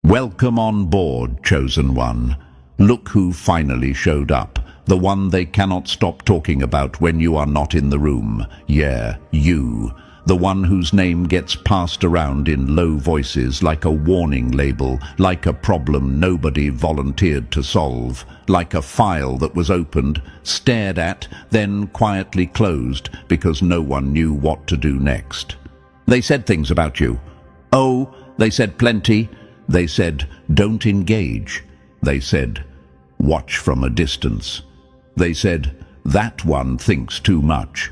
Welcome on board, chosen one. Look who finally showed up. The one they cannot stop talking about when you are not in the room. Yeah, you. The one whose name gets passed around in low voices like a warning label, like a problem nobody volunteered to solve, like a file that was opened, stared at, then quietly closed because no one knew what to do next. They said things about you. Oh, they said plenty. They said, don't engage. They said, watch from a distance. They said, that one thinks too much.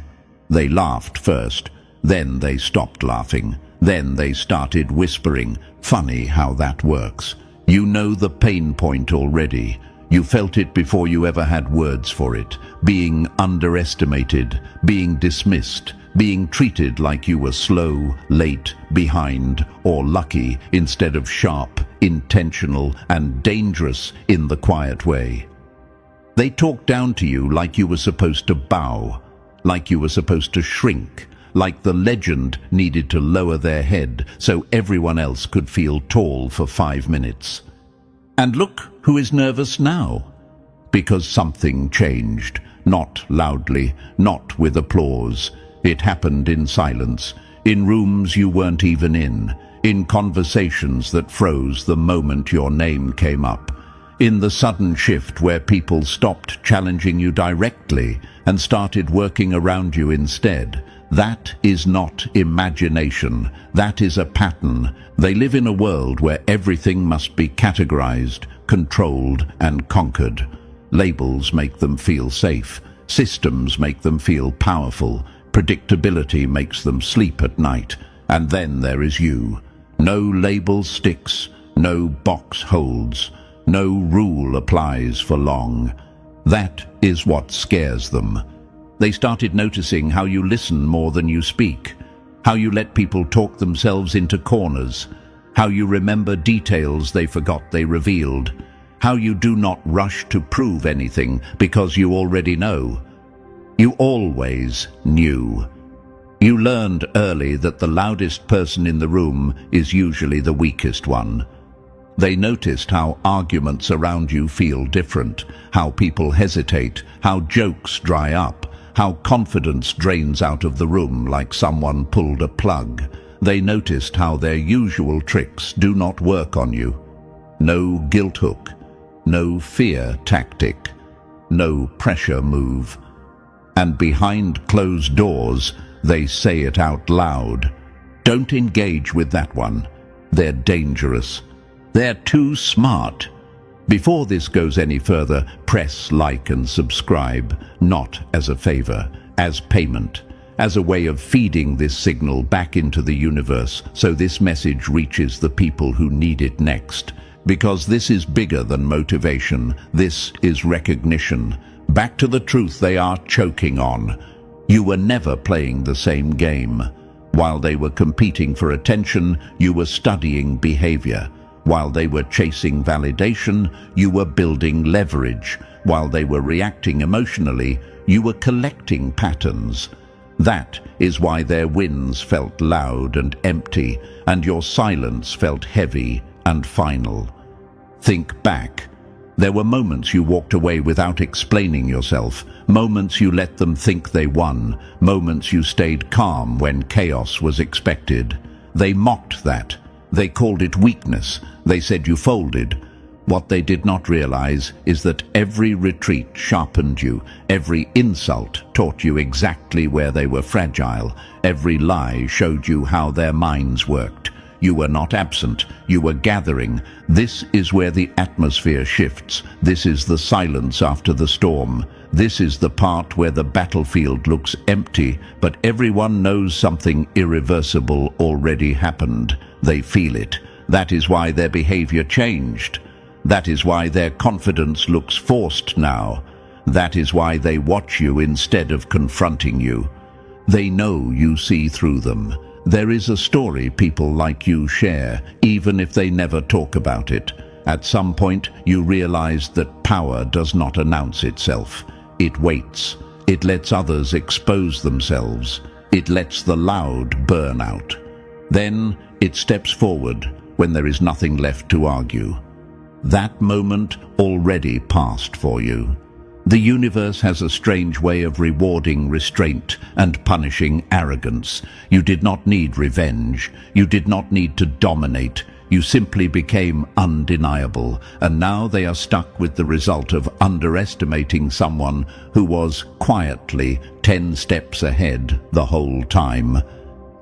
They laughed first, then they stopped laughing. Then they started whispering. Funny how that works. You know the pain point already. You felt it before you ever had words for it. Being underestimated, being dismissed, being treated like you were slow, late, behind, or lucky instead of sharp, intentional, and dangerous in the quiet way. They talked down to you like you were supposed to bow, like you were supposed to shrink, like the legend needed to lower their head so everyone else could feel tall for 5 minutes. And look who is nervous now. Because something changed, not loudly, not with applause. It happened in silence, in rooms you weren't even in conversations that froze the moment your name came up, in the sudden shift where people stopped challenging you directly and started working around you instead. That is not imagination. That is a pattern. They live in a world where everything must be categorized, controlled, and conquered. Labels make them feel safe. Systems make them feel powerful. Predictability makes them sleep at night. And then there is you. No label sticks. No box holds. No rule applies for long. That is what scares them. They started noticing how you listen more than you speak, how you let people talk themselves into corners, how you remember details they forgot they revealed, how you do not rush to prove anything because you already know. You always knew. You learned early that the loudest person in the room is usually the weakest one. They noticed how arguments around you feel different, how people hesitate, how jokes dry up, how confidence drains out of the room like someone pulled a plug. They noticed how their usual tricks do not work on you. No guilt hook, no fear tactic, no pressure move. And behind closed doors, they say it out loud. Don't engage with that one. They're dangerous. They're too smart. Before this goes any further, press like and subscribe, not as a favor, as payment, as a way of feeding this signal back into the universe so this message reaches the people who need it next. Because this is bigger than motivation, this is recognition. Back to the truth they are choking on. You were never playing the same game. While they were competing for attention, you were studying behavior. While they were chasing validation, you were building leverage. While they were reacting emotionally, you were collecting patterns. That is why their wins felt loud and empty, and your silence felt heavy and final. Think back. There were moments you walked away without explaining yourself, moments you let them think they won, moments you stayed calm when chaos was expected. They mocked that. They called it weakness. They said you folded. What they did not realize is that every retreat sharpened you. Every insult taught you exactly where they were fragile. Every lie showed you how their minds worked. You were not absent. You were gathering. This is where the atmosphere shifts. This is the silence after the storm. This is the part where the battlefield looks empty, but everyone knows something irreversible already happened. They feel it. That is why their behavior changed. That is why their confidence looks forced now. That is why they watch you instead of confronting you. They know you see through them. There is a story people like you share, even if they never talk about it. At some point, you realized that power does not announce itself. It waits. It lets others expose themselves. It lets the loud burn out. Then it steps forward, when there is nothing left to argue. That moment already passed for you. The universe has a strange way of rewarding restraint and punishing arrogance. You did not need revenge. You did not need to dominate. You simply became undeniable, and now they are stuck with the result of underestimating someone who was quietly 10 steps ahead the whole time.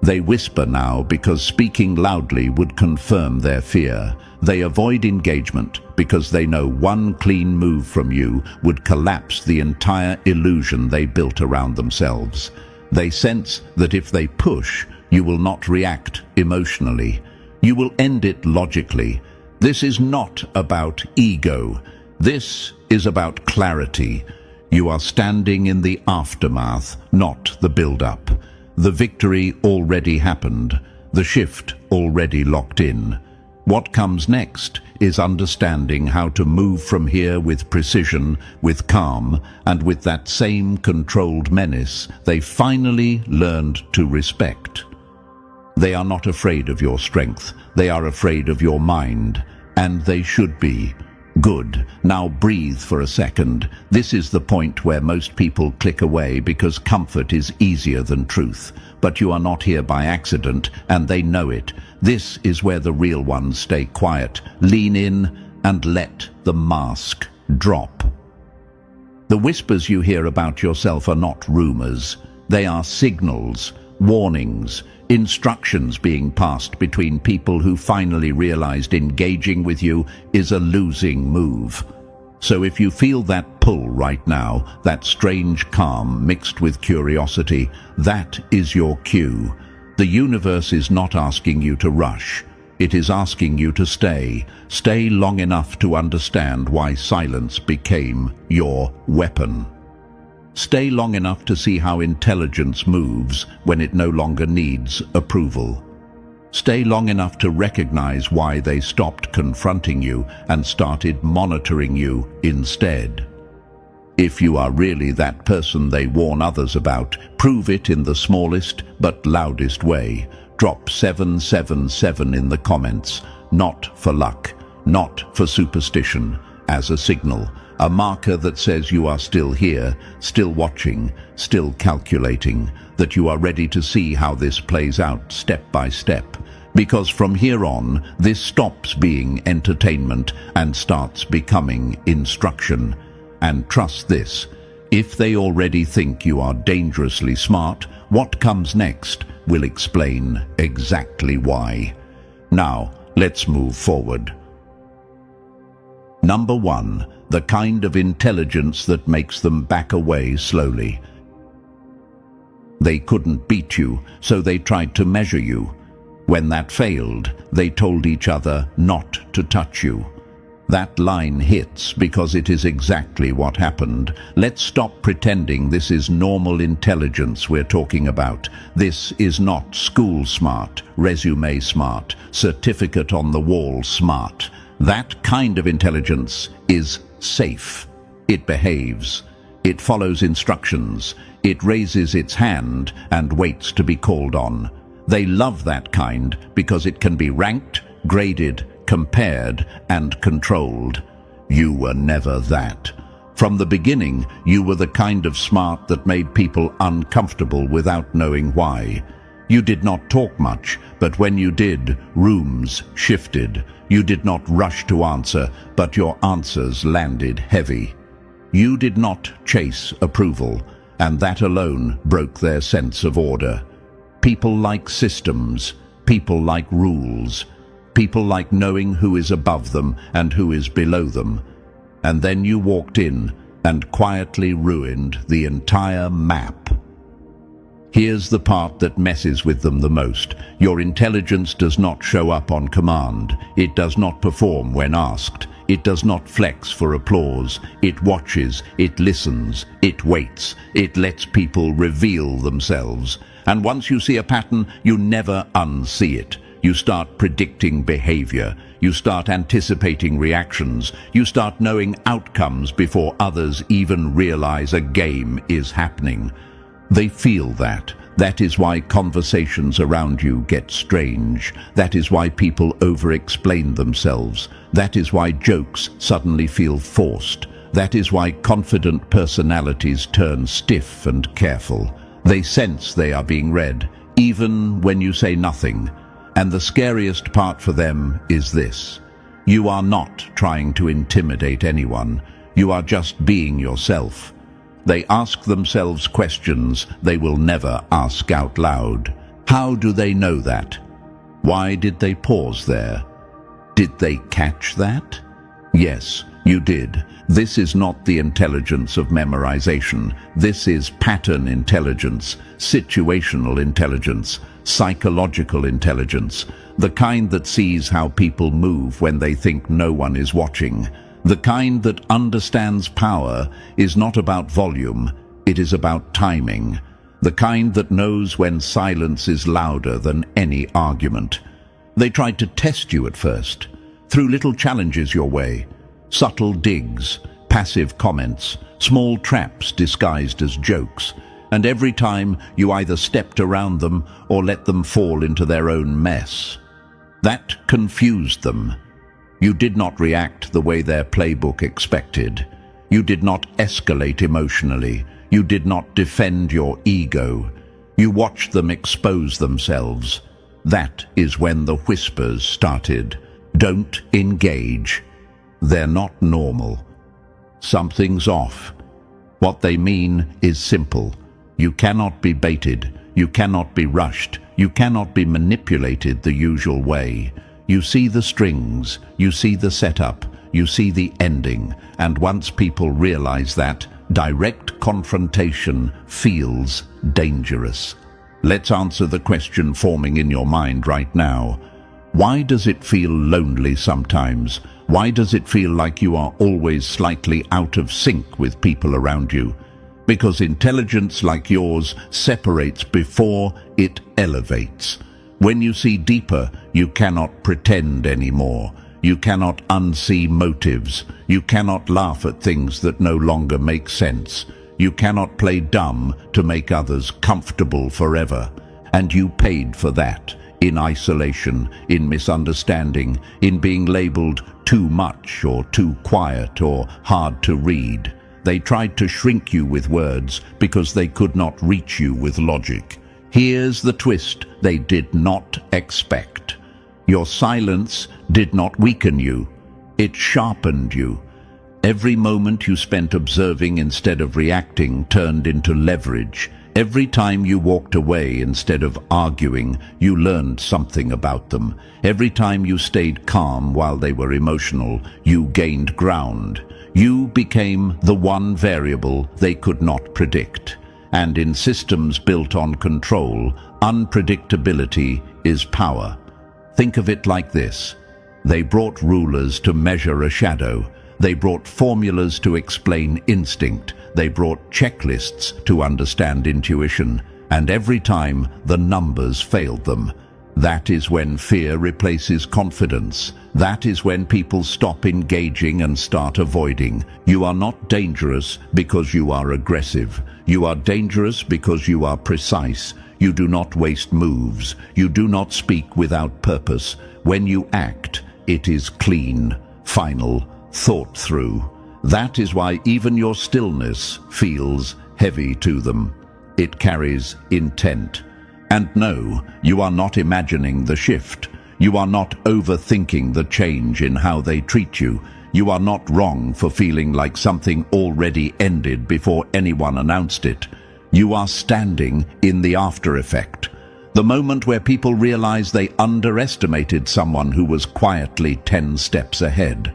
They whisper now because speaking loudly would confirm their fear. They avoid engagement because they know one clean move from you would collapse the entire illusion they built around themselves. They sense that if they push, you will not react emotionally. You will end it logically. This is not about ego. This is about clarity. You are standing in the aftermath, not the build-up. The victory already happened. The shift already locked in. What comes next is understanding how to move from here with precision, with calm, and with that same controlled menace they finally learned to respect. They are not afraid of your strength. They are afraid of your mind, and they should be. Good. Now breathe for a second. This is the point where most people click away because comfort is easier than truth. But you are not here by accident, and they know it. This is where the real ones stay quiet. Lean in and let the mask drop. The whispers you hear about yourself are not rumors. They are signals, warnings, instructions being passed between people who finally realized engaging with you is a losing move. So if you feel that pull right now, that strange calm mixed with curiosity, that is your cue. The universe is not asking you to rush. It is asking you to stay. Stay long enough to understand why silence became your weapon. Stay long enough to see how intelligence moves when it no longer needs approval. Stay long enough to recognize why they stopped confronting you and started monitoring you instead. If you are really that person they warn others about, prove it in the smallest but loudest way. Drop 777 in the comments, not for luck, not for superstition, as a signal. A marker that says you are still here, still watching, still calculating, that you are ready to see how this plays out step by step. Because from here on, this stops being entertainment and starts becoming instruction. And trust this, if they already think you are dangerously smart, what comes next will explain exactly why. Now, let's move forward. Number 1. The kind of intelligence that makes them back away slowly. They couldn't beat you, so they tried to measure you. When that failed, they told each other not to touch you. That line hits because it is exactly what happened. Let's stop pretending this is normal intelligence we're talking about. This is not school smart, resume smart, certificate on the wall smart. That kind of intelligence is safe. It behaves. It follows instructions. It raises its hand and waits to be called on. They love that kind because it can be ranked, graded, compared, and controlled. You were never that. From the beginning, you were the kind of smart that made people uncomfortable without knowing why. You did not talk much, but when you did, rooms shifted. You did not rush to answer, but your answers landed heavy. You did not chase approval, and that alone broke their sense of order. People like systems, people like rules, people like knowing who is above them and who is below them. And then you walked in and quietly ruined the entire map. Here's the part that messes with them the most. Your intelligence does not show up on command. It does not perform when asked. It does not flex for applause. It watches, it listens, it waits. It lets people reveal themselves. And once you see a pattern, you never unsee it. You start predicting behavior. You start anticipating reactions. You start knowing outcomes before others even realize a game is happening. They feel that. That is why conversations around you get strange. That is why people over-explain themselves. That is why jokes suddenly feel forced. That is why confident personalities turn stiff and careful. They sense they are being read, even when you say nothing. And the scariest part for them is this: you are not trying to intimidate anyone. You are just being yourself. They ask themselves questions they will never ask out loud. How do they know that? Why did they pause there? Did they catch that? Yes, you did. This is not the intelligence of memorization. This is pattern intelligence, situational intelligence, psychological intelligence, the kind that sees how people move when they think no one is watching. The kind that understands power is not about volume, it is about timing. The kind that knows when silence is louder than any argument. They tried to test you at first, threw little challenges your way, subtle digs, passive comments, small traps disguised as jokes, and every time you either stepped around them or let them fall into their own mess. That confused them. You did not react the way their playbook expected. You did not escalate emotionally. You did not defend your ego. You watched them expose themselves. That is when the whispers started. Don't engage. They're not normal. Something's off. What they mean is simple. You cannot be baited. You cannot be rushed. You cannot be manipulated the usual way. You see the strings, you see the setup, you see the ending, and once people realize that, direct confrontation feels dangerous. Let's answer the question forming in your mind right now. Why does it feel lonely sometimes? Why does it feel like you are always slightly out of sync with people around you? Because intelligence like yours separates before it elevates. When you see deeper, you cannot pretend anymore. You cannot unsee motives. You cannot laugh at things that no longer make sense. You cannot play dumb to make others comfortable forever. And you paid for that, in isolation, in misunderstanding, in being labeled too much or too quiet or hard to read. They tried to shrink you with words because they could not reach you with logic. Here's the twist they did not expect. Your silence did not weaken you. It sharpened you. Every moment you spent observing instead of reacting turned into leverage. Every time you walked away instead of arguing, you learned something about them. Every time you stayed calm while they were emotional, you gained ground. You became the one variable they could not predict. And in systems built on control, unpredictability is power. Think of it like this. They brought rulers to measure a shadow. They brought formulas to explain instinct. They brought checklists to understand intuition. And every time, the numbers failed them. That is when fear replaces confidence. That is when people stop engaging and start avoiding. You are not dangerous because you are aggressive. You are dangerous because you are precise. You do not waste moves. You do not speak without purpose. When you act, it is clean, final, thought through. That is why even your stillness feels heavy to them. It carries intent. And no, you are not imagining the shift. You are not overthinking the change in how they treat you. You are not wrong for feeling like something already ended before anyone announced it. You are standing in the after effect. The moment where people realize they underestimated someone who was quietly 10 steps ahead.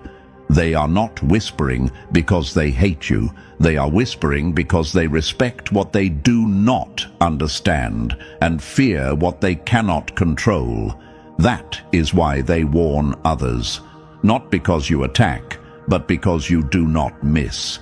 They are not whispering because they hate you. They are whispering because they respect what they do not understand and fear what they cannot control. That is why they warn others. Not because you attack, but because you do not miss.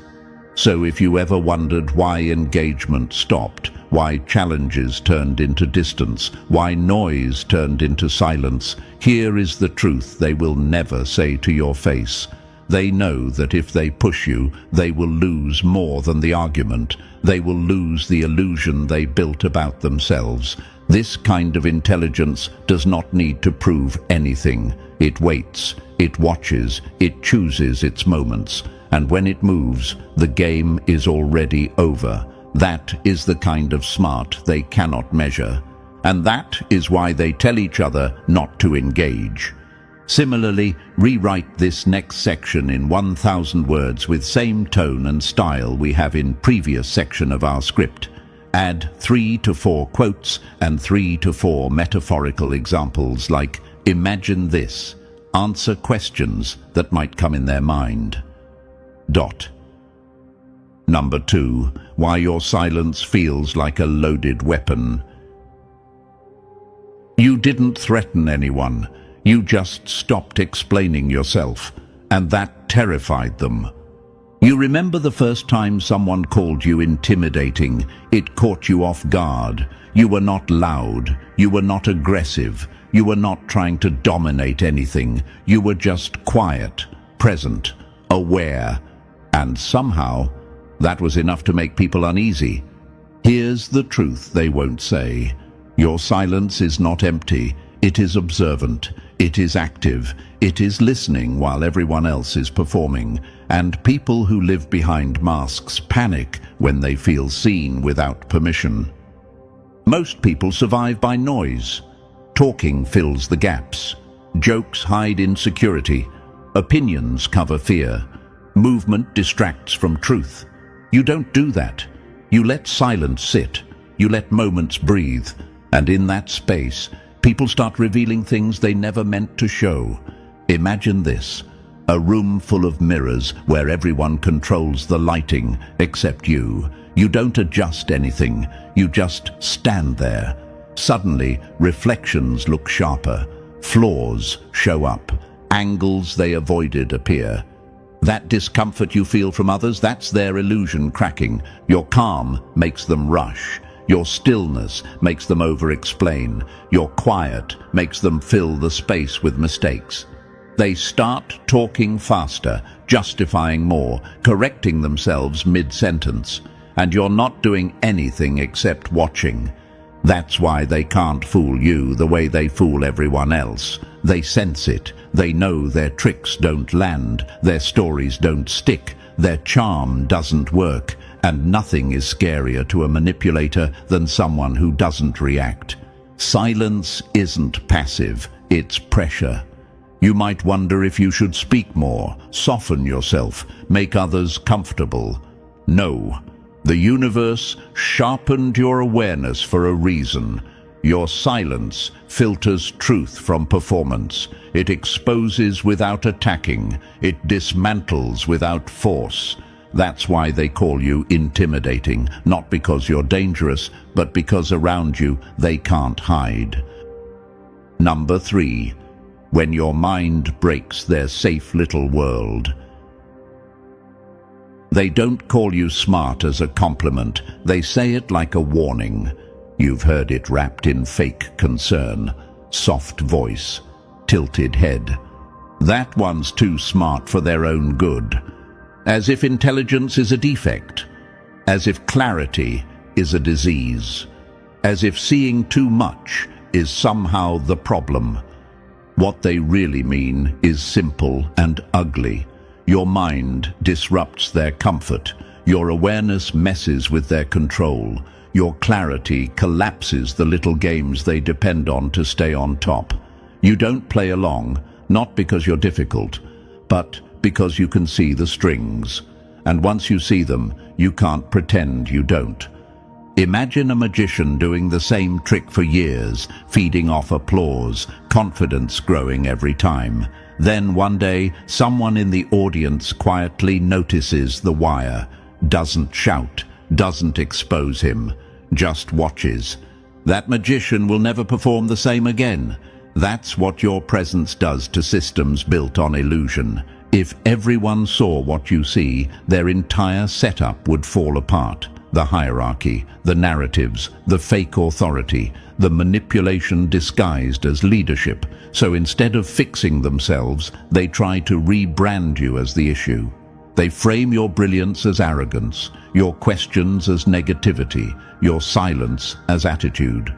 So if you ever wondered why engagement stopped, why challenges turned into distance, why noise turned into silence, here is the truth they will never say to your face. They know that if they push you, they will lose more than the argument. They will lose the illusion they built about themselves. This kind of intelligence does not need to prove anything. It waits, it watches, it chooses its moments. And when it moves, the game is already over. That is the kind of smart they cannot measure. And that is why they tell each other not to engage. Similarly, rewrite this next section in 1,000 words with same tone and style we have in previous section of our script. Add 3 to 4 quotes and 3 to 4 metaphorical examples like, imagine this. Answer questions that might come in their mind. Number 2. Why your silence feels like a loaded weapon. You didn't threaten anyone. You just stopped explaining yourself, and that terrified them. You remember the first time someone called you intimidating. It caught you off guard. You were not loud. You were not aggressive. You were not trying to dominate anything. You were just quiet, present, aware, and somehow that was enough to make people uneasy. Here's the truth they won't say. Your silence is not empty. It is observant. It is active. It is listening while everyone else is performing. And people who live behind masks panic when they feel seen without permission. Most people survive by noise. Talking fills the gaps. Jokes hide insecurity. Opinions cover fear. Movement distracts from truth. You don't do that. You let silence sit. You let moments breathe. And in that space, people start revealing things they never meant to show. Imagine this, a room full of mirrors where everyone controls the lighting except you. You don't adjust anything, you just stand there. Suddenly, reflections look sharper, flaws show up, angles they avoided appear. That discomfort you feel from others, that's their illusion cracking. Your calm makes them rush. Your stillness makes them over-explain. Your quiet makes them fill the space with mistakes. They start talking faster, justifying more, correcting themselves mid-sentence. And you're not doing anything except watching. That's why they can't fool you the way they fool everyone else. They sense it. They know their tricks don't land, their stories don't stick, their charm doesn't work. And nothing is scarier to a manipulator than someone who doesn't react. Silence isn't passive, it's pressure. You might wonder if you should speak more, soften yourself, make others comfortable. No, the universe sharpened your awareness for a reason. Your silence filters truth from performance. It exposes without attacking. It dismantles without force. That's why they call you intimidating, not because you're dangerous, but because around you they can't hide. Number 3. When your mind breaks their safe little world. They don't call you smart as a compliment. They say it like a warning. You've heard it wrapped in fake concern, soft voice, tilted head. That one's too smart for their own good. As if intelligence is a defect, as if clarity is a disease, as if seeing too much is somehow the problem. What they really mean is simple and ugly. Your mind disrupts their comfort. Your awareness messes with their control. Your clarity collapses the little games they depend on to stay on top. You don't play along, not because you're difficult, but because you can see the strings. And once you see them, you can't pretend you don't. Imagine a magician doing the same trick for years, feeding off applause, confidence growing every time. Then one day, someone in the audience quietly notices the wire, doesn't shout, doesn't expose him, just watches. That magician will never perform the same again. That's what your presence does to systems built on illusion. If everyone saw what you see, their entire setup would fall apart. the hierarchy, the narratives, the fake authority, the manipulation disguised as leadership. So instead of fixing themselves, they try to rebrand you as the issue. They frame your brilliance as arrogance, your questions as negativity, your silence as attitude.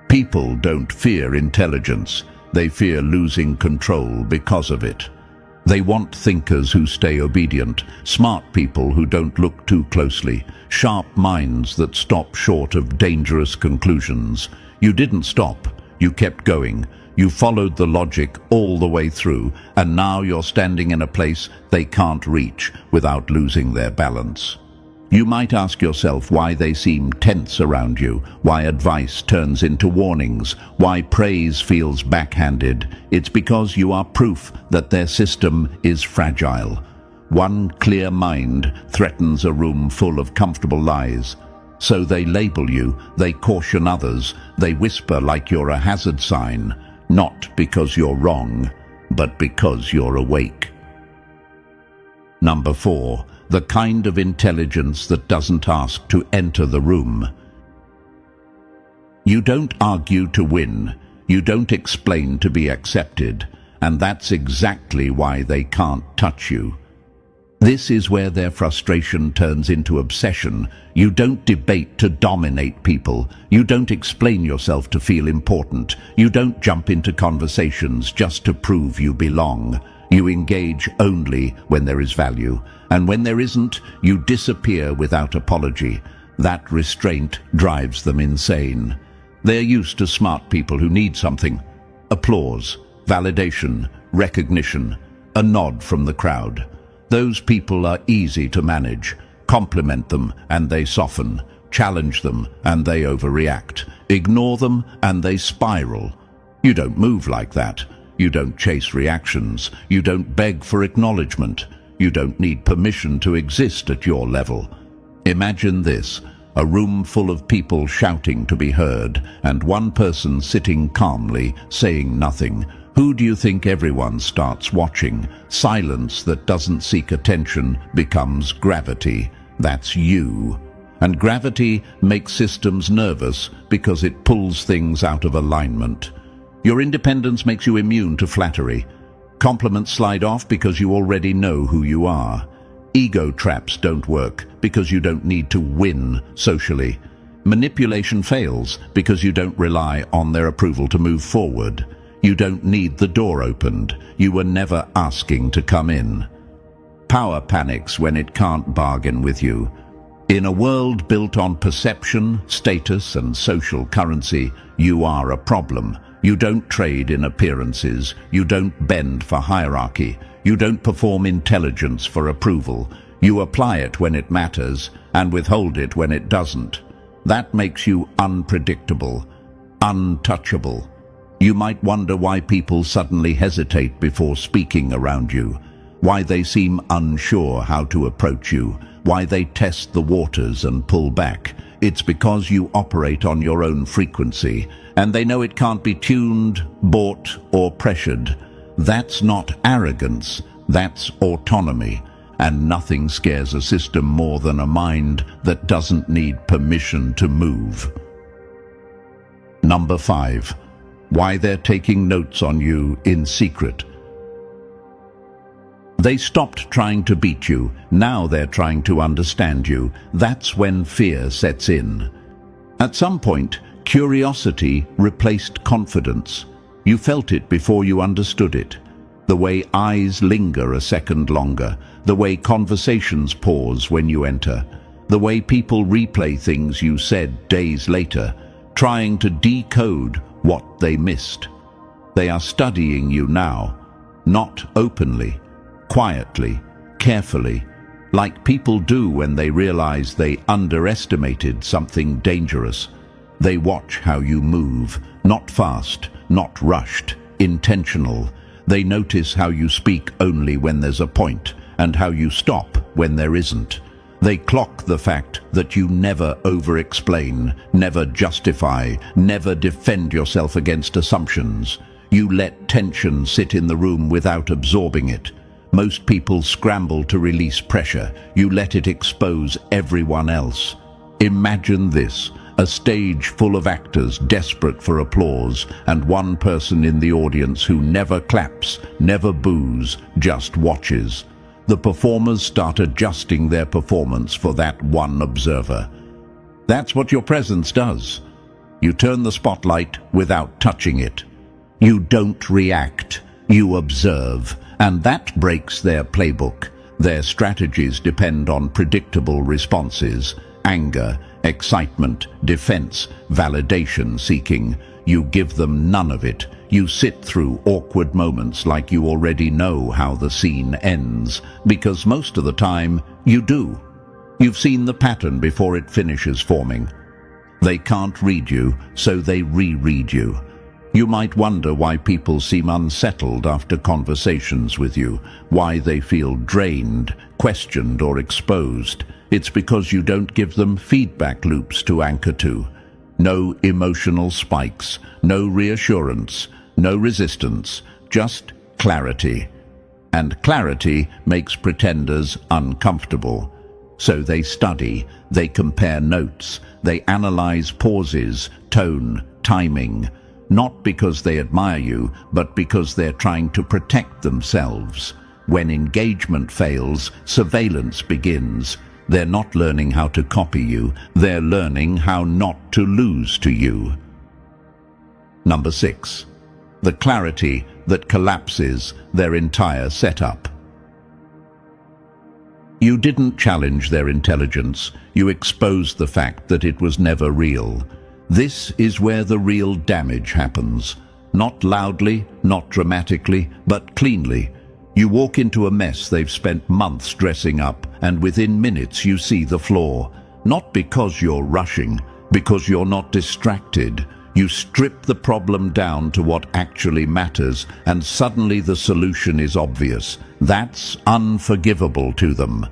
People don't fear intelligence. They fear losing control because of it. They want thinkers who stay obedient, smart people who don't look too closely, sharp minds that stop short of dangerous conclusions. You didn't stop. You kept going. You followed the logic all the way through, and now you're standing in a place they can't reach without losing their balance. You might ask yourself why they seem tense around you, why advice turns into warnings, why praise feels backhanded. It's because you are proof that their system is fragile. One clear mind threatens a room full of comfortable lies. So they label you, they caution others, they whisper like you're a hazard sign, not because you're wrong, but because you're awake. Number 4. The kind of intelligence that doesn't ask to enter the room. You don't argue to win. You don't explain to be accepted. And that's exactly why they can't touch you. This is where their frustration turns into obsession. You don't debate to dominate people. You don't explain yourself to feel important. You don't jump into conversations just to prove you belong. You engage only when there is value. And when there isn't, you disappear without apology. That restraint drives them insane. They're used to smart people who need something. Applause, validation, recognition, a nod from the crowd. Those people are easy to manage. Compliment them and they soften. Challenge them and they overreact. Ignore them and they spiral. You don't move like that. You don't chase reactions. You don't beg for acknowledgement. You don't need permission to exist at your level. Imagine this, a room full of people shouting to be heard, and one person sitting calmly, saying nothing. Who do you think everyone starts watching? Silence that doesn't seek attention becomes gravity. That's you. And gravity makes systems nervous because it pulls things out of alignment. Your independence makes you immune to flattery. Compliments slide off because you already know who you are. Ego traps don't work because you don't need to win socially. Manipulation fails because you don't rely on their approval to move forward. You don't need the door opened. You were never asking to come in. Power panics when it can't bargain with you. In a world built on perception, status, and social currency, you are a problem. You don't trade in appearances. You don't bend for hierarchy. You don't perform intelligence for approval. You apply it when it matters and withhold it when it doesn't. That makes you unpredictable, untouchable. You might wonder why people suddenly hesitate before speaking around you, why they seem unsure how to approach you, why they test the waters and pull back. It's because you operate on your own frequency, and they know it can't be tuned, bought, or pressured. That's not arrogance, that's autonomy, and nothing scares a system more than a mind that doesn't need permission to move. Number 5. Why they're taking notes on you in secret. They stopped trying to beat you, now they're trying to understand you. That's when fear sets in. At some point, curiosity replaced confidence. You felt it before you understood it. The way eyes linger a second longer, the way conversations pause when you enter, the way people replay things you said days later, trying to decode what they missed. They are studying you now, not openly, quietly, carefully, like people do when they realize they underestimated something dangerous. They watch how you move, not fast, not rushed, intentional. They notice how you speak only when there's a point, and how you stop when there isn't. They clock the fact that you never over-explain, never justify, never defend yourself against assumptions. You let tension sit in the room without absorbing it. Most people scramble to release pressure. You let it expose everyone else. Imagine this, a stage full of actors desperate for applause and one person in the audience who never claps, never boos, just watches. The performers start adjusting their performance for that one observer. That's what your presence does. You turn the spotlight without touching it. You don't react, you observe, and that breaks their playbook. Their strategies depend on predictable responses: anger, excitement, defense, validation seeking. You give them none of it. You sit through awkward moments like you already know how the scene ends, because most of the time you do. You've seen the pattern before it finishes forming. They can't read you, so they reread you. You might wonder why people seem unsettled after conversations with you, why they feel drained, questioned, or exposed. It's because you don't give them feedback loops to anchor to. No emotional spikes, no reassurance, no resistance, just clarity. And clarity makes pretenders uncomfortable. So they study, they compare notes, they analyze pauses, tone, timing. Not because they admire you, but because they're trying to protect themselves. When engagement fails, surveillance begins. They're not learning how to copy you, they're learning how not to lose to you. Number 6. The clarity that collapses their entire setup. You didn't challenge their intelligence, you exposed the fact that it was never real. This is where the real damage happens. Not loudly, not dramatically, but cleanly. You walk into a mess they've spent months dressing up, and within minutes you see the flaw. Not because you're rushing, because you're not distracted. You strip the problem down to what actually matters, and suddenly the solution is obvious. That's unforgivable to them.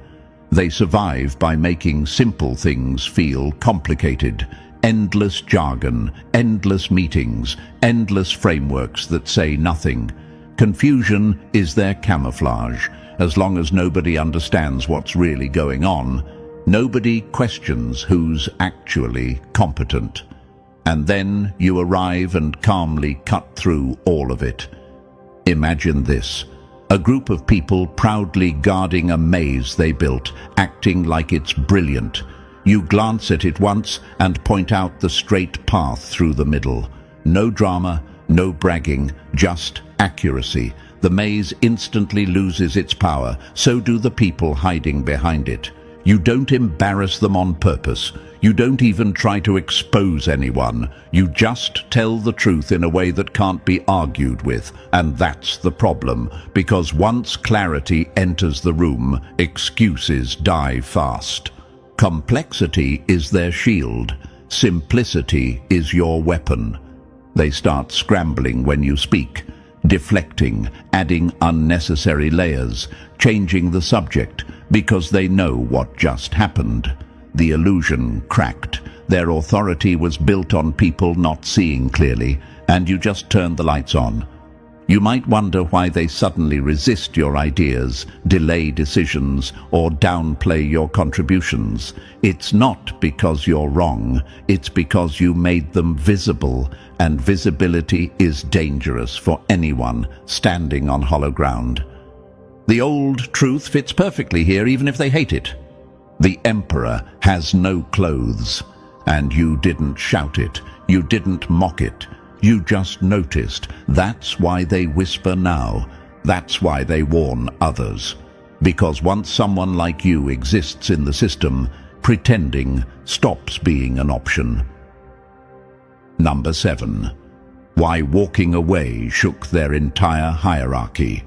They survive by making simple things feel complicated. Endless jargon, endless meetings, endless frameworks that say nothing. Confusion is their camouflage. As long as nobody understands what's really going on, nobody questions who's actually competent. And then you arrive and calmly cut through all of it. Imagine this: a group of people proudly guarding a maze they built, acting like it's brilliant. You glance at it once and point out the straight path through the middle. No drama, no bragging, just accuracy. The maze instantly loses its power, so do the people hiding behind it. You don't embarrass them on purpose. You don't even try to expose anyone. You just tell the truth in a way that can't be argued with. And that's the problem, because once clarity enters the room, excuses die fast. Complexity is their shield. Simplicity is your weapon. They start scrambling when you speak, deflecting, adding unnecessary layers, changing the subject, because they know what just happened. The illusion cracked. Their authority was built on people not seeing clearly, and you just turned the lights on. You might wonder why they suddenly resist your ideas, delay decisions, or downplay your contributions. It's not because you're wrong, it's because you made them visible, and visibility is dangerous for anyone standing on hollow ground. The old truth fits perfectly here, even if they hate it. The emperor has no clothes, and you didn't shout it, you didn't mock it. You just noticed. That's why they whisper now. That's why they warn others. Because once someone like you exists in the system, pretending stops being an option. Number 7. Why walking away shook their entire hierarchy.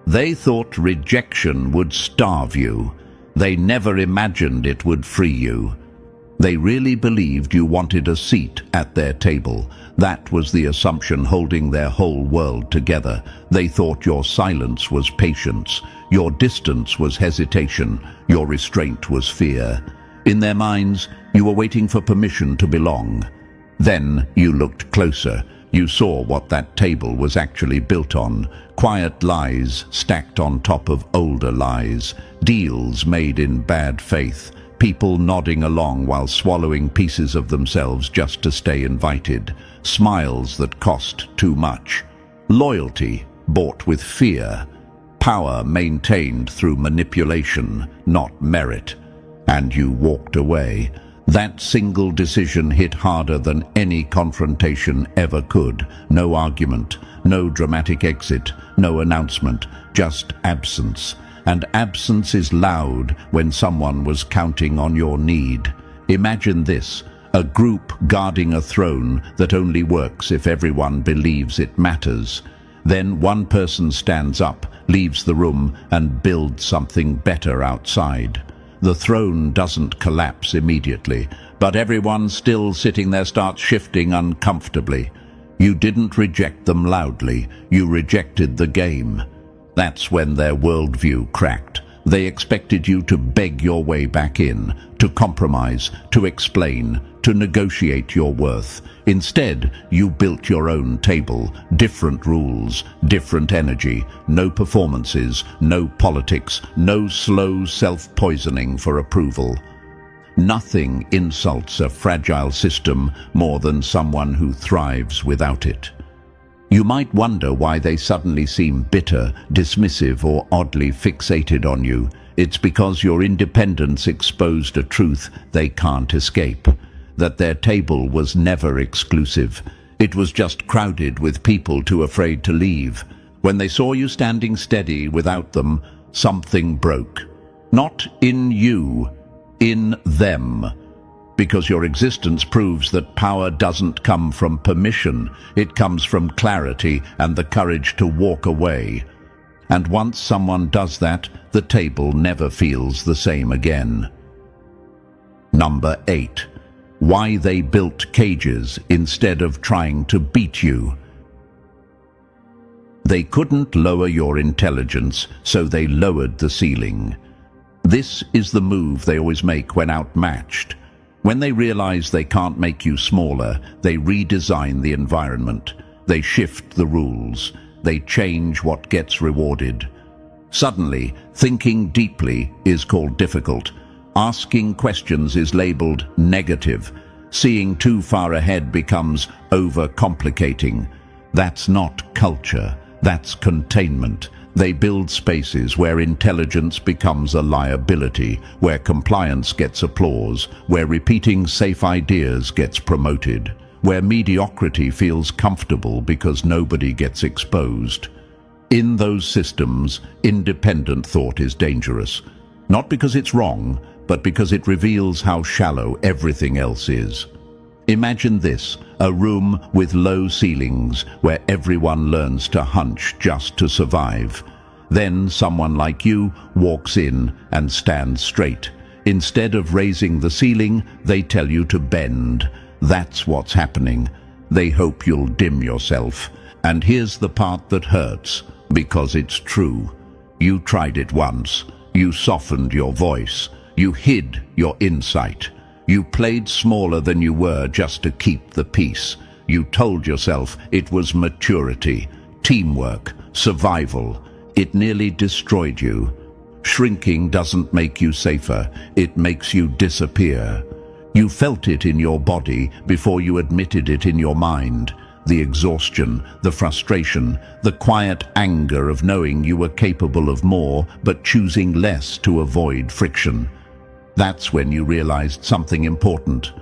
They thought rejection would starve you. They never imagined it would free you. They really believed you wanted a seat at their table. That was the assumption holding their whole world together. They thought your silence was patience, your distance was hesitation, your restraint was fear. In their minds, you were waiting for permission to belong. Then you looked closer. You saw what that table was actually built on. Quiet lies stacked on top of older lies. Deals made in bad faith. people nodding along while swallowing pieces of themselves just to stay invited, smiles that cost too much, loyalty bought with fear, power maintained through manipulation, not merit, and you walked away. That single decision hit harder than any confrontation ever could. No argument, no dramatic exit, no announcement, just absence. And absence is loud when someone was counting on your need. Imagine this, a group guarding a throne that only works if everyone believes it matters. Then one person stands up, leaves the room, and builds something better outside. The throne doesn't collapse immediately, but everyone still sitting there starts shifting uncomfortably. You didn't reject them loudly, you rejected the game. That's when their worldview cracked. They expected you to beg your way back in, to compromise, to explain, to negotiate your worth. Instead, you built your own table, different rules, different energy, no performances, no politics, no slow self-poisoning for approval. Nothing insults a fragile system more than someone who thrives without it. You might wonder why they suddenly seem bitter, dismissive, or oddly fixated on you. It's because your independence exposed a truth they can't escape, that their table was never exclusive. It was just crowded with people too afraid to leave. When they saw you standing steady without them, something broke. Not in you, in them. Because your existence proves that power doesn't come from permission, it comes from clarity and the courage to walk away. And once someone does that, the table never feels the same again. Number 8. Why they built cages instead of trying to beat you. They couldn't lower your intelligence, so they lowered the ceiling. This is the move they always make when outmatched. When they realize they can't make you smaller, they redesign the environment. They shift the rules. They change what gets rewarded. Suddenly, thinking deeply is called difficult. Asking questions is labeled negative. Seeing too far ahead becomes overcomplicating. That's not culture. That's containment. They build spaces where intelligence becomes a liability, where compliance gets applause, where repeating safe ideas gets promoted, where mediocrity feels comfortable because nobody gets exposed. In those systems, independent thought is dangerous, not because it's wrong, but because it reveals how shallow everything else is. Imagine this, a room with low ceilings where everyone learns to hunch just to survive. Then someone like you walks in and stands straight. Instead of raising the ceiling, they tell you to bend. That's what's happening. They hope you'll dim yourself. And here's the part that hurts, because it's true. You tried it once. You softened your voice. You hid your insight. You played smaller than you were just to keep the peace. You told yourself it was maturity, teamwork, survival. It nearly destroyed you. Shrinking doesn't make you safer, it makes you disappear. You felt it in your body before you admitted it in your mind. The exhaustion, the frustration, the quiet anger of knowing you were capable of more but choosing less to avoid friction. That's when you realized something important.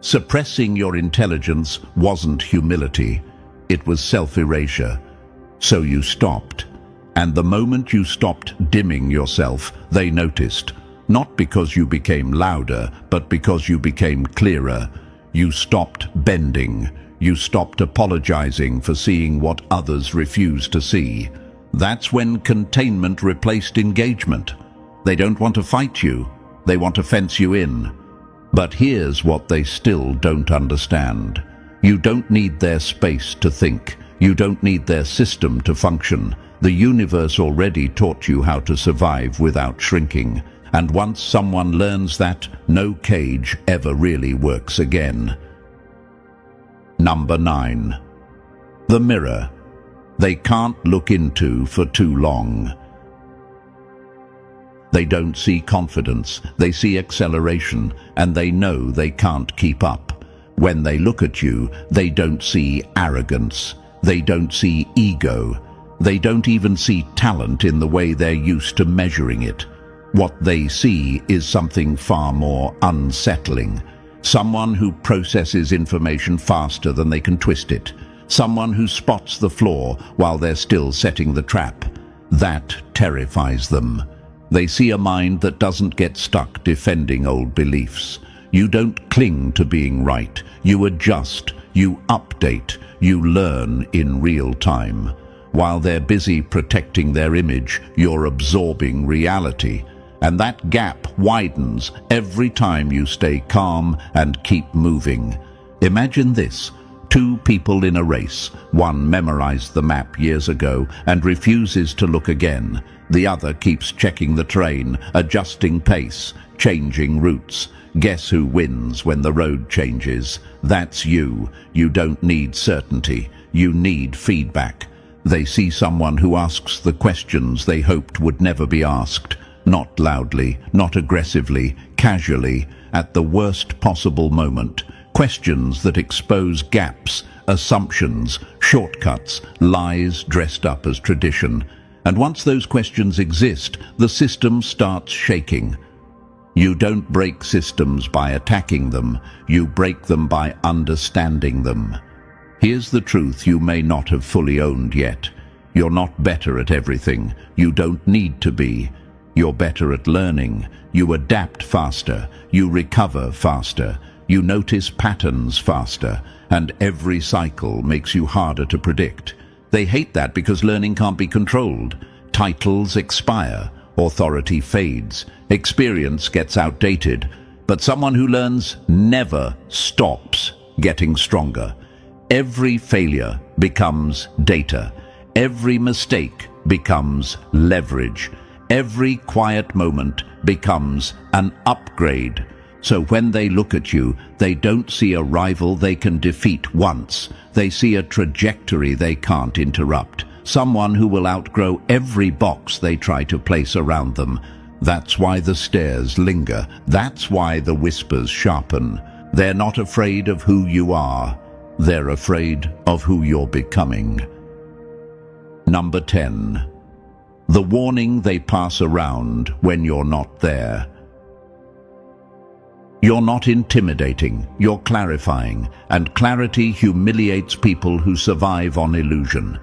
Suppressing your intelligence wasn't humility, it was self-erasure. So you stopped. And the moment you stopped dimming yourself, they noticed. Not because you became louder, but because you became clearer. You stopped bending. You stopped apologizing for seeing what others refuse to see. That's when containment replaced engagement. They don't want to fight you. They want to fence you in. But here's what they still don't understand. You don't need their space to think. You don't need their system to function. The universe already taught you how to survive without shrinking. And once someone learns that, no cage ever really works again. Number 9. The mirror. They can't look into for too long. They don't see confidence, they see acceleration, and they know they can't keep up. When they look at you, they don't see arrogance, they don't see ego, they don't even see talent in the way they're used to measuring it. What they see is something far more unsettling. Someone who processes information faster than they can twist it. Someone who spots the flaw while they're still setting the trap. That terrifies them. They see a mind that doesn't get stuck defending old beliefs. You don't cling to being right. You adjust, you update, you learn in real time. While they're busy protecting their image, you're absorbing reality. And that gap widens every time you stay calm and keep moving. Imagine this. Two people in a race. One memorized the map years ago and refuses to look again. The other keeps checking the terrain, adjusting pace, changing routes. Guess who wins when the road changes? That's you. You don't need certainty. You need feedback. They see someone who asks the questions they hoped would never be asked. Not loudly, not aggressively, casually, at the worst possible moment. Questions that expose gaps, assumptions, shortcuts, lies dressed up as tradition. And once those questions exist, the system starts shaking. You don't break systems by attacking them. You break them by understanding them. Here's the truth you may not have fully owned yet. You're not better at everything. You don't need to be. You're better at learning. You adapt faster. You recover faster. You notice patterns faster. And every cycle makes you harder to predict. They hate that because learning can't be controlled. Titles expire. Authority fades. Experience gets outdated. But someone who learns never stops getting stronger. Every failure becomes data. Every mistake becomes leverage. Every quiet moment becomes an upgrade. So when they look at you, they don't see a rival they can defeat once. They see a trajectory they can't interrupt. Someone who will outgrow every box they try to place around them. That's why the stares linger. That's why the whispers sharpen. They're not afraid of who you are. They're afraid of who you're becoming. Number 10. The warning they pass around when you're not there. You're not intimidating, you're clarifying, and clarity humiliates people who survive on illusion.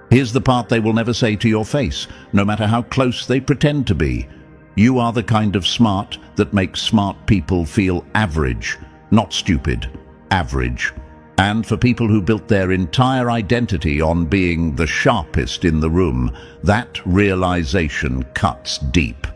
Here's the part they will never say to your face, no matter how close they pretend to be. You are the kind of smart that makes smart people feel average, not stupid, average. And for people who built their entire identity on being the sharpest in the room, that realization cuts deep.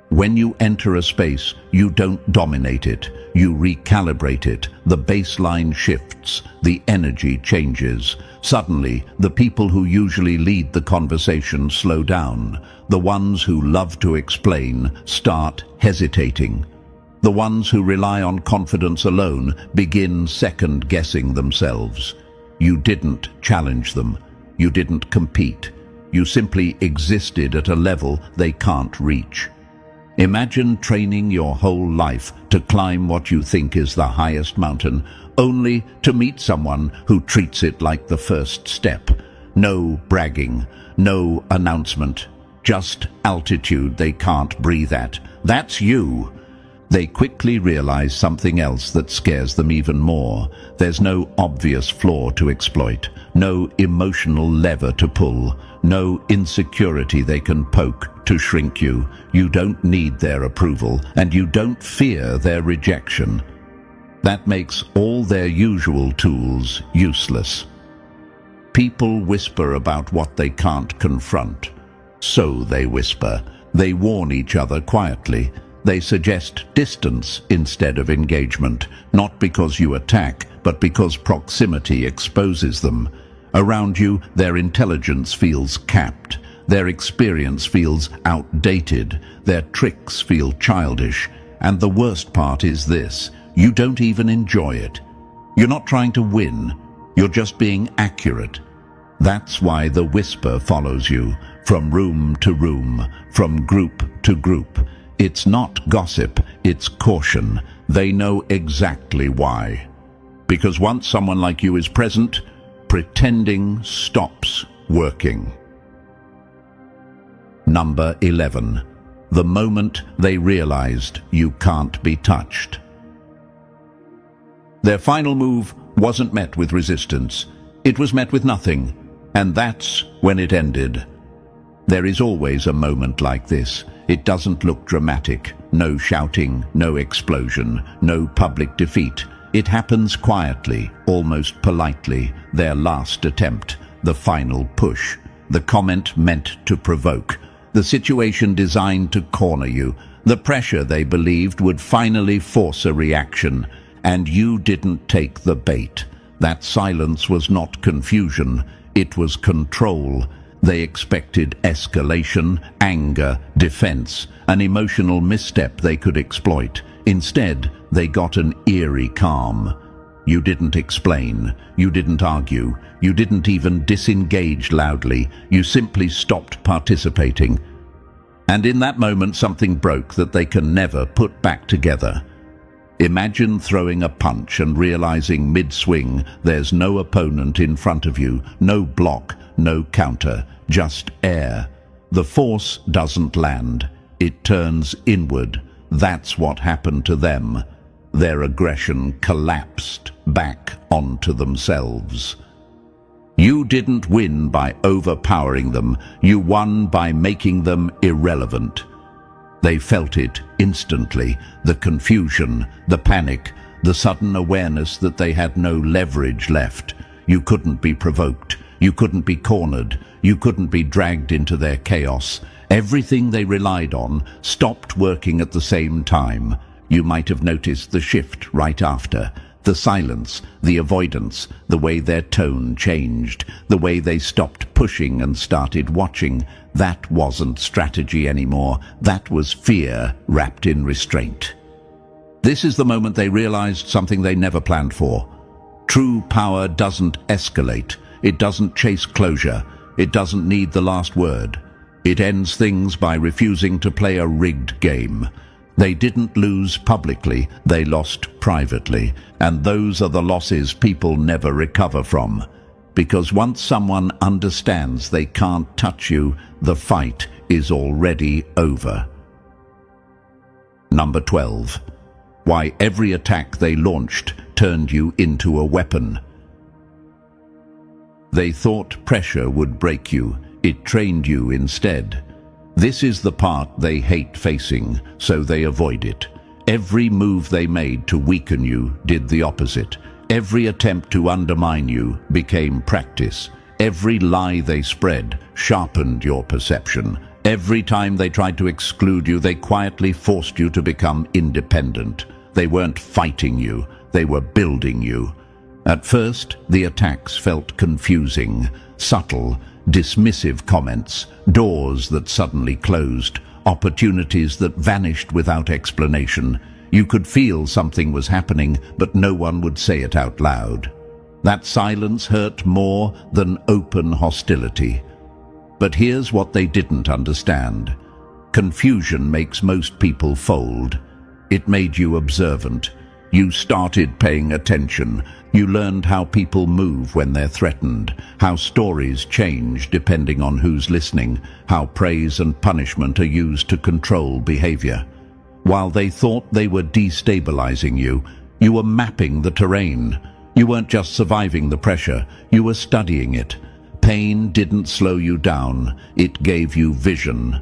When you enter a space, you don't dominate it, you recalibrate it. The baseline shifts, the energy changes. Suddenly, the people who usually lead the conversation slow down. The ones who love to explain start hesitating. The ones who rely on confidence alone begin second-guessing themselves. You didn't challenge them. You didn't compete. You simply existed at a level they can't reach. Imagine training your whole life to climb what you think is the highest mountain, only to meet someone who treats it like the first step. No bragging, no announcement, just altitude they can't breathe at. That's you. They quickly realize something else that scares them even more. There's no obvious flaw to exploit, no emotional lever to pull, no insecurity they can poke to shrink you. You don't need their approval, and you don't fear their rejection. That makes all their usual tools useless. People whisper about what they can't confront. So they whisper. They warn each other quietly. They suggest distance instead of engagement, not because you attack, but because proximity exposes them. Around you, their intelligence feels capped. Their experience feels outdated. Their tricks feel childish. And the worst part is this: you don't even enjoy it. You're not trying to win. You're just being accurate. That's why the whisper follows you, from room to room, from group to group. It's not gossip, it's caution. They know exactly why. Because once someone like you is present, pretending stops working. Number 11. The moment they realized you can't be touched. Their final move wasn't met with resistance. It was met with nothing, and that's when it ended. There is always a moment like this. It doesn't look dramatic. No shouting, no explosion, no public defeat. It happens quietly, almost politely. Their last attempt, the final push. The comment meant to provoke. The situation designed to corner you. The pressure they believed would finally force a reaction. And you didn't take the bait. That silence was not confusion. It was control. They expected escalation, anger, defense, an emotional misstep they could exploit. Instead, they got an eerie calm. You didn't explain. You didn't argue. You didn't even disengage loudly. You simply stopped participating. And in that moment, something broke that they can never put back together. Imagine throwing a punch and realizing mid-swing there's no opponent in front of you, no block, no counter, just air. The force doesn't land. It turns inward. That's what happened to them. Their aggression collapsed back onto themselves. You didn't win by overpowering them. You won by making them irrelevant. They felt it instantly, the confusion, the panic, the sudden awareness that they had no leverage left. You couldn't be provoked. You couldn't be cornered. You couldn't be dragged into their chaos. Everything they relied on stopped working at the same time. You might have noticed the shift right after. The silence, the avoidance, the way their tone changed, the way they stopped pushing and started watching. That wasn't strategy anymore. That was fear wrapped in restraint. This is the moment they realized something they never planned for. True power doesn't escalate. It doesn't chase closure. It doesn't need the last word. It ends things by refusing to play a rigged game. They didn't lose publicly, they lost privately, and those are the losses people never recover from. Because once someone understands they can't touch you, the fight is already over. Number 12. Why every attack they launched turned you into a weapon. They thought pressure would break you. It trained you instead. This is the part they hate facing, so they avoid it. Every move they made to weaken you did the opposite. Every attempt to undermine you became practice. Every lie they spread sharpened your perception. Every time they tried to exclude you, they quietly forced you to become independent. They weren't fighting you, they were building you. At first, the attacks felt confusing, subtle, dismissive comments, doors that suddenly closed, opportunities that vanished without explanation. You could feel something was happening, but no one would say it out loud. That silence hurt more than open hostility. But here's what they didn't understand. Confusion makes most people fold. It made you observant. You started paying attention. You learned how people move when they're threatened, how stories change depending on who's listening, how praise and punishment are used to control behavior. While they thought they were destabilizing you, you were mapping the terrain. You weren't just surviving the pressure, you were studying it. Pain didn't slow you down, it gave you vision.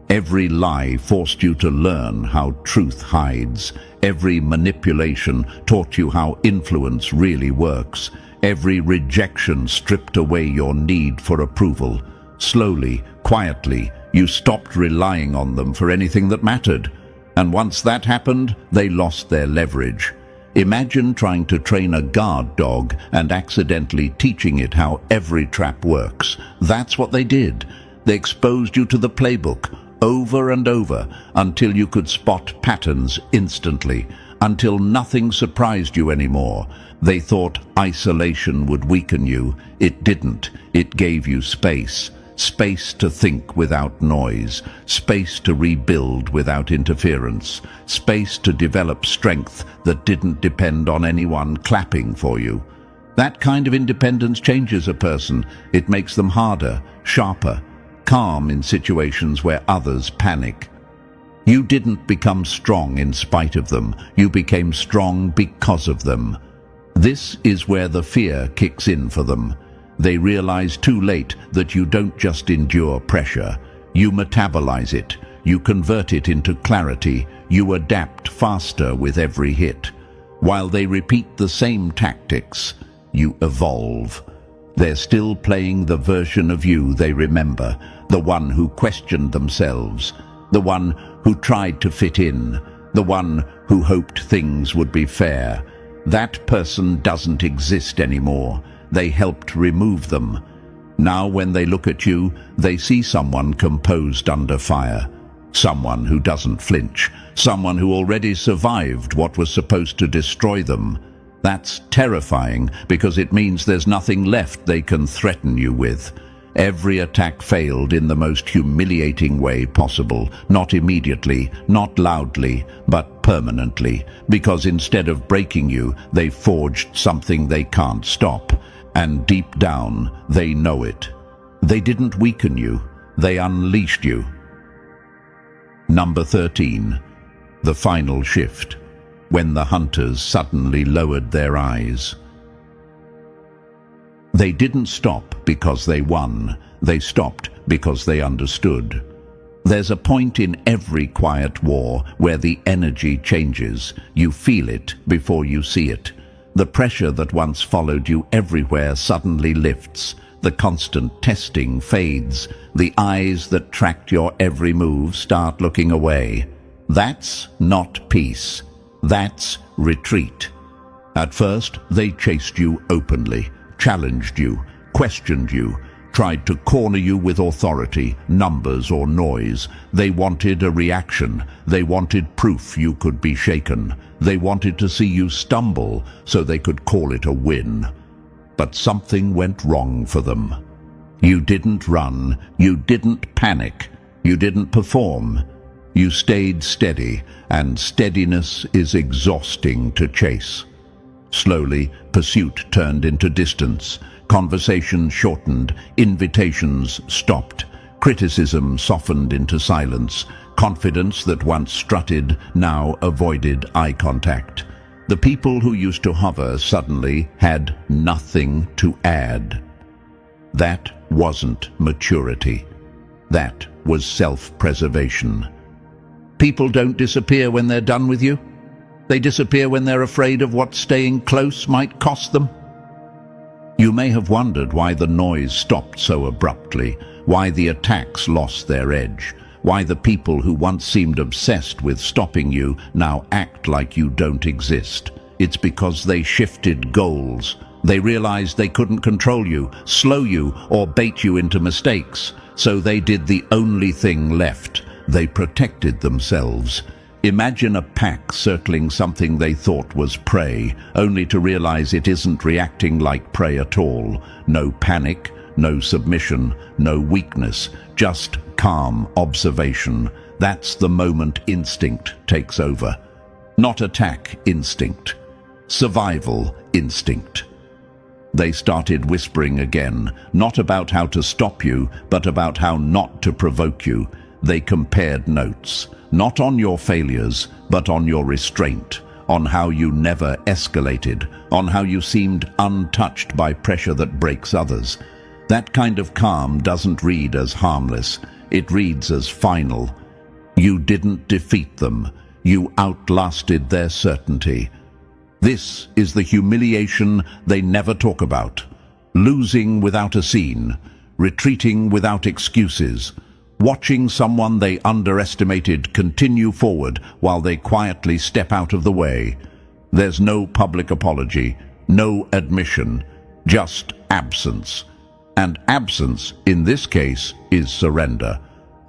Every lie forced you to learn how truth hides. Every manipulation taught you how influence really works. Every rejection stripped away your need for approval. Slowly, quietly, you stopped relying on them for anything that mattered. And once that happened, they lost their leverage. Imagine trying to train a guard dog and accidentally teaching it how every trap works. That's what they did. They exposed you to the playbook, over and over, until you could spot patterns instantly, until nothing surprised you anymore. They thought isolation would weaken you. It didn't. It gave you space. space to think without noise, space to rebuild without interference, space to develop strength that didn't depend on anyone clapping for you. That kind of independence changes a person. It makes them harder, sharper, calm in situations where others panic. You didn't become strong in spite of them. You became strong because of them. This is where the fear kicks in for them. They realize too late that you don't just endure pressure. You metabolize it. You convert it into clarity. You adapt faster with every hit. While they repeat the same tactics, you evolve. They're still playing the version of you they remember, the one who questioned themselves, the one who tried to fit in, the one who hoped things would be fair. That person doesn't exist anymore. They helped remove them. Now when they look at you, they see someone composed under fire, someone who doesn't flinch, someone who already survived what was supposed to destroy them. That's terrifying because it means there's nothing left they can threaten you with. Every attack failed in the most humiliating way possible, not immediately, not loudly, but permanently, because instead of breaking you, they forged something they can't stop. And deep down, they know it. They didn't weaken you, they unleashed you. Number 13. The final shift, when the hunters suddenly lowered their eyes. They didn't stop because they won. They stopped because they understood. There's a point in every quiet war where the energy changes. You feel it before you see it. The pressure that once followed you everywhere suddenly lifts. The constant testing fades. The eyes that tracked your every move start looking away. That's not peace. That's retreat. At first, they chased you openly, challenged you, questioned you, tried to corner you with authority, numbers or noise. They wanted a reaction. They wanted proof you could be shaken. They wanted to see you stumble so they could call it a win. But something went wrong for them. You didn't run. You didn't panic. You didn't perform. You stayed steady, and steadiness is exhausting to chase. Slowly, pursuit turned into distance. Conversation shortened. Invitations stopped. Criticism softened into silence. Confidence that once strutted now avoided eye contact. The people who used to hover suddenly had nothing to add. That wasn't maturity. That was self-preservation. People don't disappear when they're done with you. They disappear when they're afraid of what staying close might cost them. You may have wondered why the noise stopped so abruptly, why the attacks lost their edge, why the people who once seemed obsessed with stopping you now act like you don't exist. It's because they shifted goals. They realized they couldn't control you, slow you, or bait you into mistakes. So they did the only thing left. They protected themselves. Imagine a pack circling something they thought was prey, only to realize it isn't reacting like prey at all. No panic, no submission, no weakness, just calm observation. That's the moment instinct takes over. Not attack instinct, survival instinct. They started whispering again, not about how to stop you, but about how not to provoke you. They compared notes, not on your failures, but on your restraint, on how you never escalated, on how you seemed untouched by pressure that breaks others. That kind of calm doesn't read as harmless, it reads as final. You didn't defeat them, you outlasted their certainty. This is the humiliation they never talk about. Losing without a scene, retreating without excuses, watching someone they underestimated continue forward while they quietly step out of the way. There's no public apology, no admission, just absence. And absence, in this case, is surrender.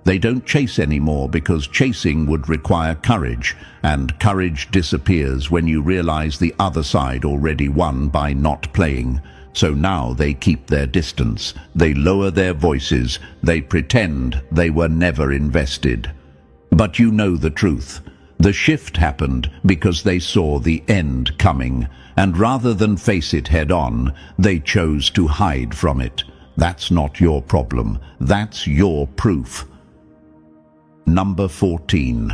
They don't chase anymore because chasing would require courage, and courage disappears when you realize the other side already won by not playing. So now they keep their distance, they lower their voices, they pretend they were never invested. But you know the truth. The shift happened because they saw the end coming, and rather than face it head-on, they chose to hide from it. That's not your problem. That's your proof. Number 14.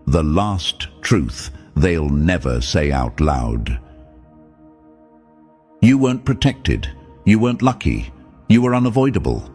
The last truth they'll never say out loud. You weren't protected. You weren't lucky. You were unavoidable.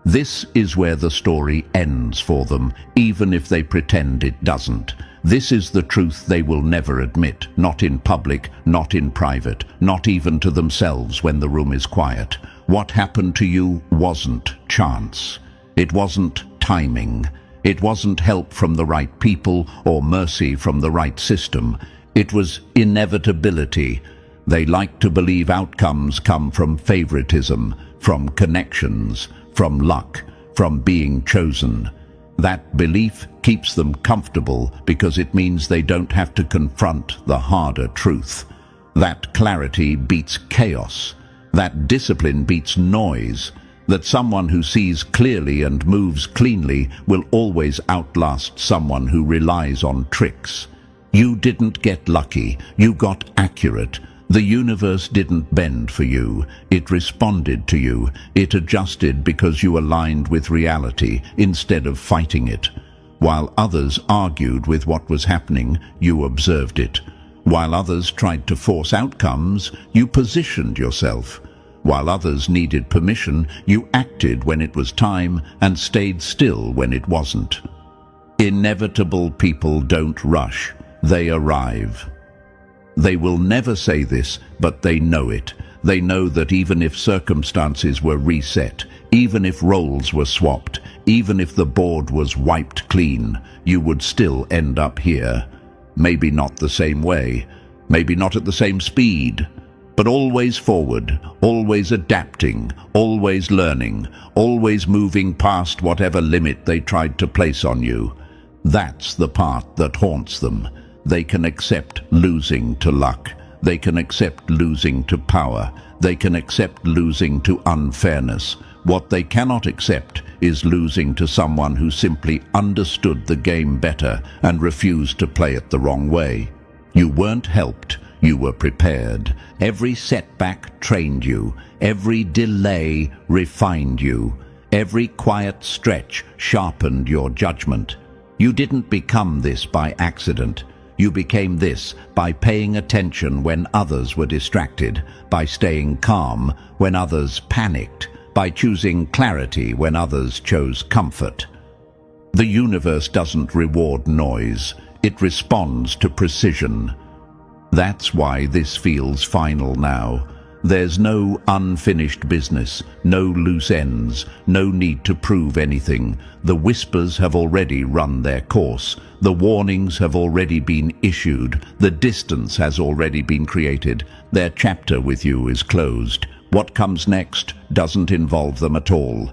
This is where the story ends for them, even if they pretend it doesn't. This is the truth they will never admit, not in public, not in private, not even to themselves when the room is quiet. What happened to you wasn't chance. It wasn't timing. It wasn't help from the right people or mercy from the right system. It was inevitability. They like to believe outcomes come from favoritism, from connections, from luck, from being chosen. That belief keeps them comfortable because it means they don't have to confront the harder truth. That clarity beats chaos. That discipline beats noise. That someone who sees clearly and moves cleanly will always outlast someone who relies on tricks. You didn't get lucky. You got accurate. The universe didn't bend for you. It responded to you. It adjusted because you aligned with reality instead of fighting it. While others argued with what was happening, you observed it. While others tried to force outcomes, you positioned yourself. While others needed permission, you acted when it was time and stayed still when it wasn't. Inevitable people don't rush. They arrive. They will never say this, but they know it. They know that even if circumstances were reset, even if roles were swapped, even if the board was wiped clean, you would still end up here. Maybe not the same way, maybe not at the same speed, but always forward, always adapting, always learning, always moving past whatever limit they tried to place on you. That's the part that haunts them. They can accept losing to luck. They can accept losing to power. They can accept losing to unfairness. What they cannot accept is losing to someone who simply understood the game better and refused to play it the wrong way. You weren't helped. You were prepared. Every setback trained you. Every delay refined you. Every quiet stretch sharpened your judgment. You didn't become this by accident. You became this by paying attention when others were distracted, by staying calm when others panicked, by choosing clarity when others chose comfort. The universe doesn't reward noise. It responds to precision. That's why this feels final now. There's no unfinished business, no loose ends, no need to prove anything. The whispers have already run their course. The warnings have already been issued. The distance has already been created. Their chapter with you is closed. What comes next doesn't involve them at all.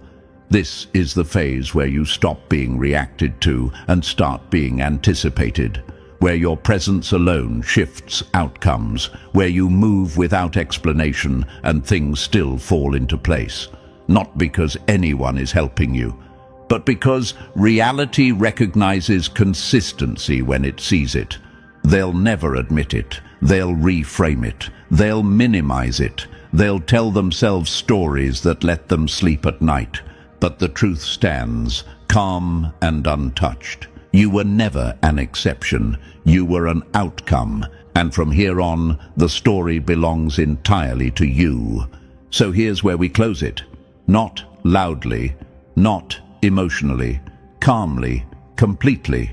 This is the phase where you stop being reacted to and start being anticipated, where your presence alone shifts outcomes, where you move without explanation and things still fall into place. Not because anyone is helping you, but because reality recognizes consistency when it sees it. They'll never admit it. They'll reframe it. They'll minimize it. They'll tell themselves stories that let them sleep at night. But the truth stands, calm and untouched. You were never an exception. You were an outcome. And from here on, the story belongs entirely to you. So here's where we close it. Not loudly, not emotionally, calmly, completely.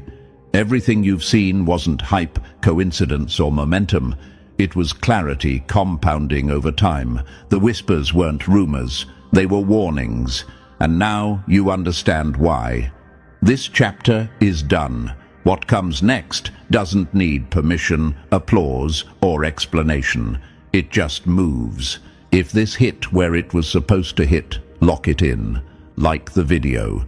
Everything you've seen wasn't hype, coincidence, or momentum. It was clarity compounding over time. The whispers weren't rumors. They were warnings. And now you understand why. This chapter is done. What comes next doesn't need permission, applause, or explanation. It just moves. If this hit where it was supposed to hit, lock it in. Like the video.